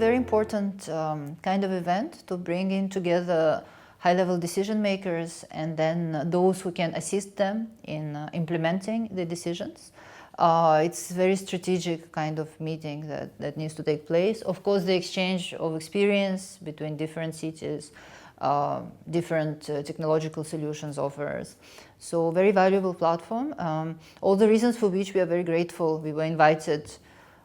very important kind of event to bring in together high-level decision makers and then those who can assist them in implementing the decisions. It's a very strategic kind of meeting that needs to take place. Of course, the exchange of experience between different cities, different technological solutions offers. So very valuable platform. All the reasons for which we are very grateful. We were invited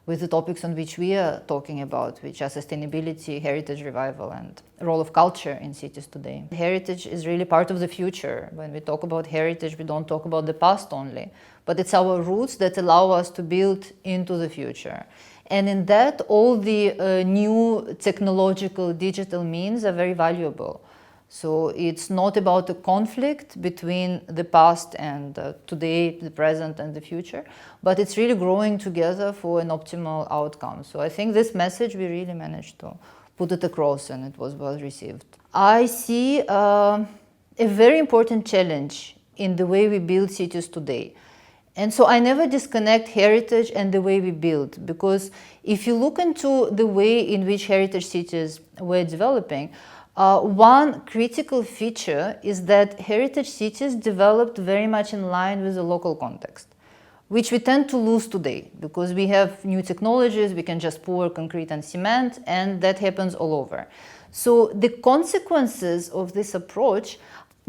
with the topics on which we are talking about, which are sustainability, heritage revival, and role of culture in cities today. Heritage is really part of the future. When we talk about heritage, we don't talk about the past only, but it's our roots that allow us to build into the future. And in that, all the new technological digital means are very valuable. So it's not about a conflict between the past and today, the present and the future, but it's really growing together for an optimal outcome. So I think this message we really managed to put it across and it was well received. I see a very important challenge in the way we build cities today. And so I never disconnect heritage and the way we build, because if you look into the way in which heritage cities were developing, one critical feature is that heritage cities developed very much in line with the local context, which we tend to lose today because we have new technologies, we can just pour concrete and cement, and that happens all over. So the consequences of this approach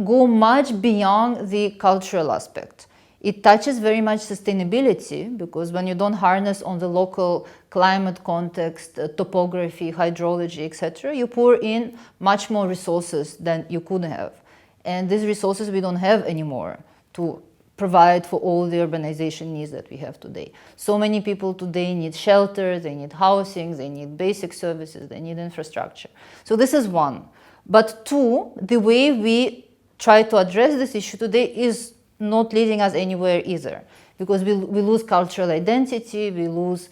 go much beyond the cultural aspect. It touches very much sustainability, because when you don't harness on the local climate context, topography, hydrology, etc., you pour in much more resources than you could have. And these resources we don't have anymore to provide for all the urbanization needs that we have today. So many people today need shelter, they need housing, they need basic services, they need infrastructure. So this is one. But two, the way we try to address this issue today is not leading us anywhere either, because we lose cultural identity, we lose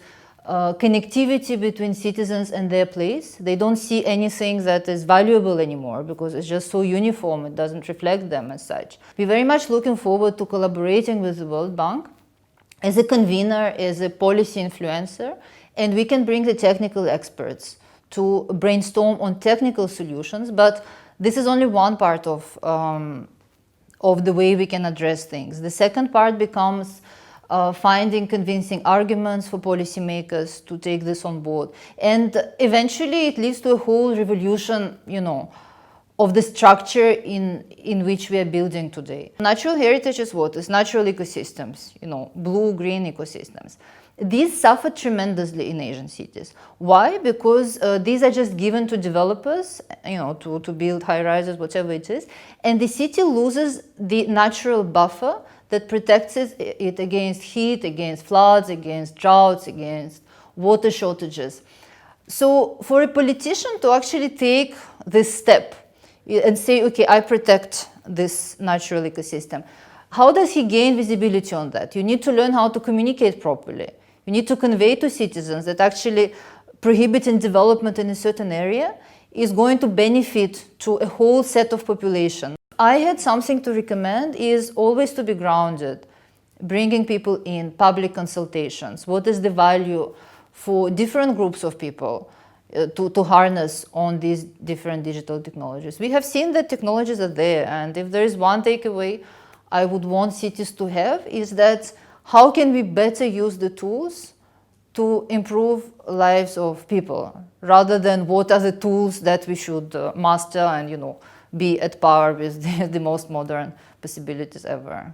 connectivity between citizens and their place. They don't see anything that is valuable anymore because it's just so uniform, it doesn't reflect them as such. We're very much looking forward to collaborating with the World Bank as a convener, as a policy influencer, and we can bring the technical experts to brainstorm on technical solutions, but this is only one part of the way we can address things. The second part becomes finding convincing arguments for policymakers to take this on board. And eventually it leads to a whole revolution, of the structure in which we are building today. Natural heritage is what? It's natural ecosystems, blue-green ecosystems. These suffer tremendously in Asian cities. Why? Because these are just given to developers, to build high-rises, whatever it is, and the city loses the natural buffer that protects it against heat, against floods, against droughts, against water shortages. So for a politician to actually take this step and say, okay, I protect this natural ecosystem, how does he gain visibility on that? You need to learn how to communicate properly. You need to convey to citizens that actually prohibiting development in a certain area is going to benefit to a whole set of population. I had something to recommend is always to be grounded, bringing people in, public consultations. What is the value for different groups of people to harness on these different digital technologies? We have seen that technologies are there, and if there is one takeaway I would want cities to have is that how can we better use the tools to improve lives of people, rather than what are the tools that we should master and be at par with the most modern possibilities ever.